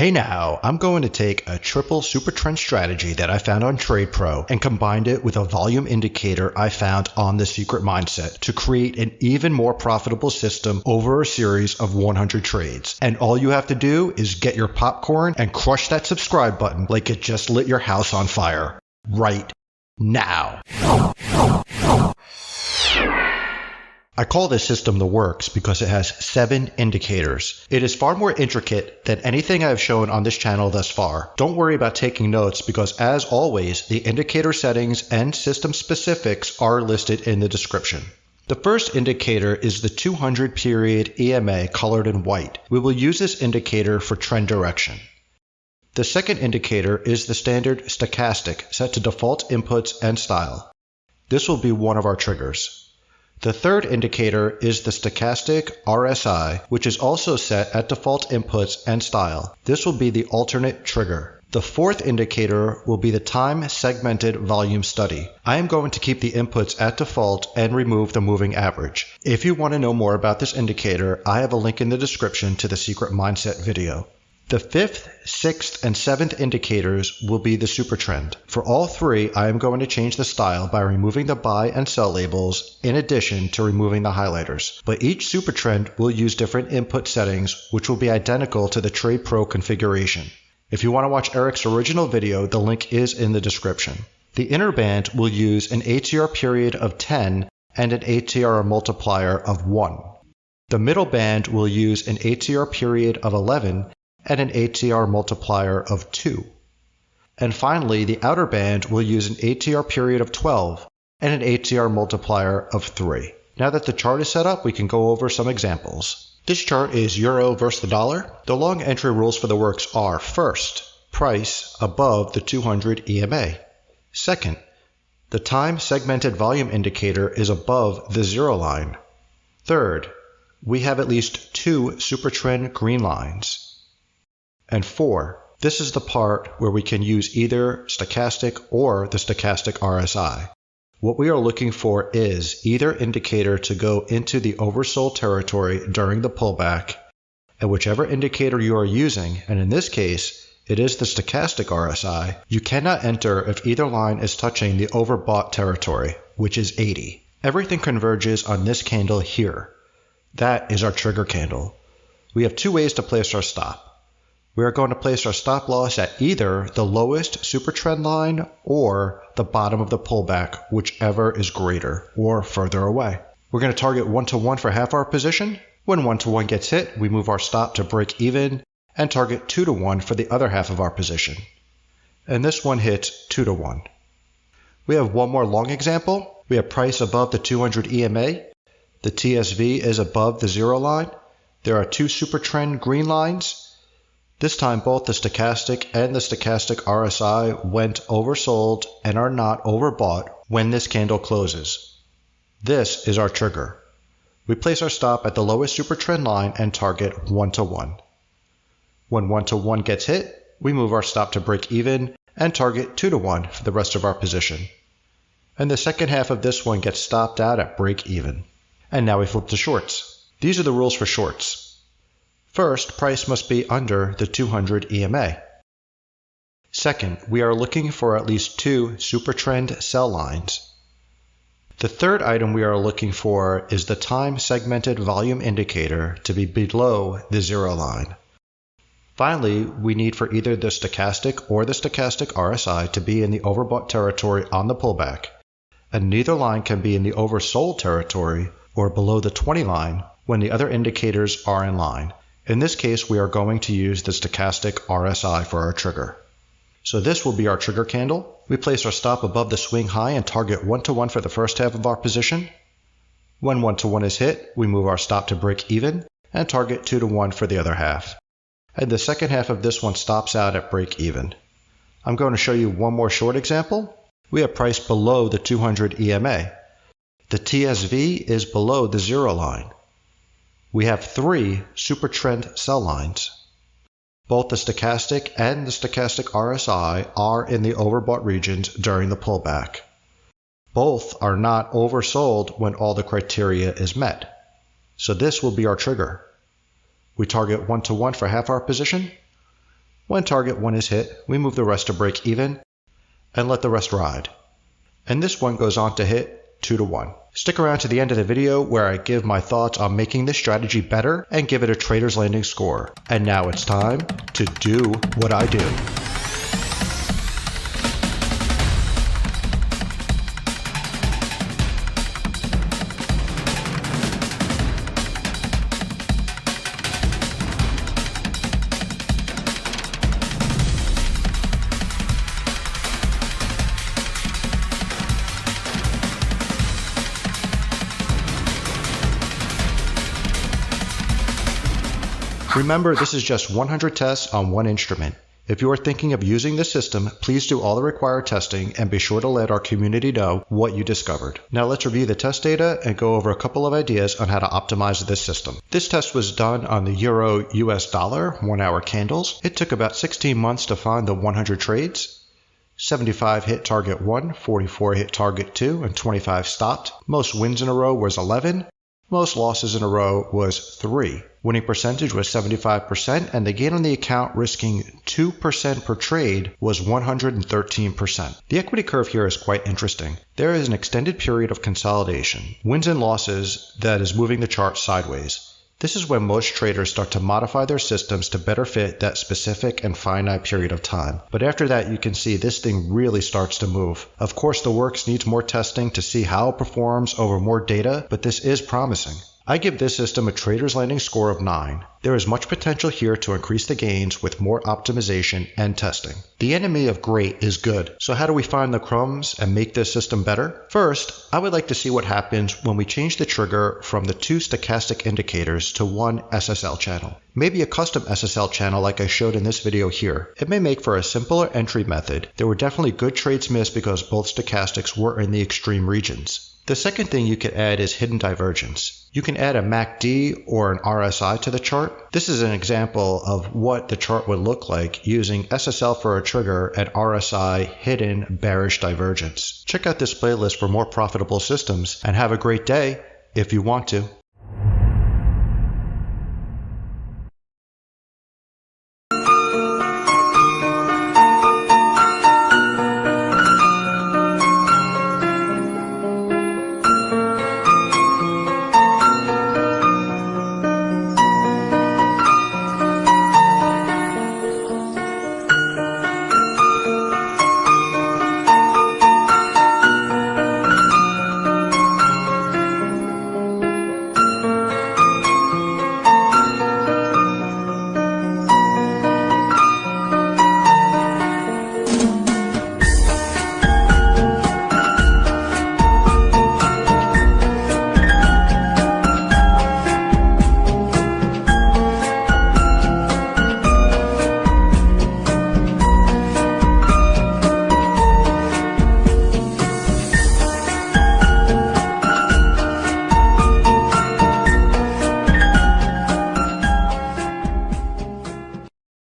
Hey now, I'm going to take a triple super trend strategy that I found on TradePro and combined it with a volume indicator I found on the Secret Mindset to create an even more profitable system over a series of 100 trades. And all you have to do is get your popcorn and crush that subscribe button like it just lit your house on fire right now. I call this system the works because it has 7 indicators. It is far more intricate than anything I've shown on this channel thus far. Don't worry about taking notes because, as always, the indicator settings and system specifics are listed in the description. The first indicator is the 200 period EMA colored in white. We will use this indicator for trend direction. The second indicator is the standard stochastic set to default inputs and style. This will be one of our triggers. The third indicator is the stochastic RSI, which is also set at default inputs and style. This will be the alternate trigger. The fourth indicator will be the time segmented volume study. I am going to keep the inputs at default and remove the moving average. If you want to know more about this indicator, I have a link in the description to the Secret Mindset video. The 5th, 6th, and 7th indicators will be the super trend. For all 3, I am going to change the style by removing the buy and sell labels in addition to removing the highlighters. But each super trend will use different input settings which will be identical to the TradePro configuration. If you want to watch Eric's original video, the link is in the description. The inner band will use an ATR period of 10 and an ATR multiplier of 1. The middle band will use an ATR period of 11 and an ATR multiplier of 2. And finally, the outer band will use an ATR period of 12 and an ATR multiplier of 3. Now that the chart is set up, we can go over some examples. This chart is Euro versus the dollar. The long entry rules for the works are: first, price above the 200 EMA. Second, the time segmented volume indicator is above the 0 line. Third, we have at least 2 super trend green lines. And 4, this is the part where we can use either stochastic or the stochastic RSI. What we are looking for is either indicator to go into the oversold territory during the pullback, and whichever indicator you are using, and in this case, it is the stochastic RSI, you cannot enter if either line is touching the overbought territory, which is 80. Everything converges on this candle here. That is our trigger candle. We have 2 ways to place our stop. We are going to place our stop loss at either the lowest super trend line or the bottom of the pullback, whichever is greater or further away. We're going to target 1-to-1 for half our position. When 1-to-1 gets hit, we move our stop to break even and target 2-to-1 for the other half of our position. And this one hits 2-to-1. We have one more long example. We have price above the 200 EMA. The TSV is above the 0 line. There are 2 super trend green lines. This time both the stochastic and the stochastic RSI went oversold and are not overbought when this candle closes. This is our trigger. We place our stop at the lowest super trend line and target 1-to-1. When 1-to-1 gets hit, we move our stop to break even and target 2-to-1 for the rest of our position. And the second half of this one gets stopped out at break even. And now we flip to shorts. These are the rules for shorts. First, price must be under the 200 EMA. Second, we are looking for at least 2 super trend sell lines. The third item we are looking for is the time segmented volume indicator to be below the 0 line. Finally, we need for either the stochastic or the stochastic RSI to be in the overbought territory on the pullback, and neither line can be in the oversold territory or below the 20 line when the other indicators are in line. In this case, we are going to use the stochastic RSI for our trigger. So this will be our trigger candle. We place our stop above the swing high and target 1-to-1 for the first half of our position. When 1-to-1 is hit, we move our stop to break even and target 2-to-1 for the other half. And the second half of this one stops out at break even. I'm going to show you one more short example. We have price below the 200 EMA. The TSV is below the 0 line. We have 3 super trend sell lines. Both the stochastic and the stochastic RSI are in the overbought regions during the pullback. Both are not oversold when all the criteria is met. So this will be our trigger. We target 1-to-1 for half our position. When target 1 is hit, we move the rest to break even and let the rest ride. And this one goes on to hit 2 to 1. Stick around to the end of the video where I give my thoughts on making this strategy better and give it a trader's landing score. And now it's time to do what I do. Remember, this is just 100 tests on one instrument. If you are thinking of using this system, please do all the required testing and be sure to let our community know what you discovered. Now let's review the test data and go over a couple of ideas on how to optimize this system. This test was done on the Euro-US dollar 1 hour candles. It took about 16 months to find the 100 trades. 75 hit target 1, 44 hit target 2, and 25 stopped. Most wins in a row was 11. Most losses in a row was 3. Winning percentage was 75%, and the gain on the account risking 2% per trade was 113%. The equity curve here is quite interesting. There is an extended period of consolidation, wins and losses, that is moving the chart sideways. This is when most traders start to modify their systems to better fit that specific and finite period of time. But after that, you can see this thing really starts to move. Of course, the works needs more testing to see how it performs over more data, but this is promising. I give this system a trader's landing score of 9. There is much potential here to increase the gains with more optimization and testing. The enemy of great is good. So how do we find the crumbs and make this system better? First, I would like to see what happens when we change the trigger from the 2 stochastic indicators to 1 SSL channel. Maybe a custom SSL channel like I showed in this video here. It may make for a simpler entry method. There were definitely good trades missed because both stochastics were in the extreme regions. The second thing you could add is hidden divergence. You can add a MACD or an RSI to the chart. This is an example of what the chart would look like using SSL for a trigger and RSI hidden bearish divergence. Check out this playlist for more profitable systems and have a great day if you want to.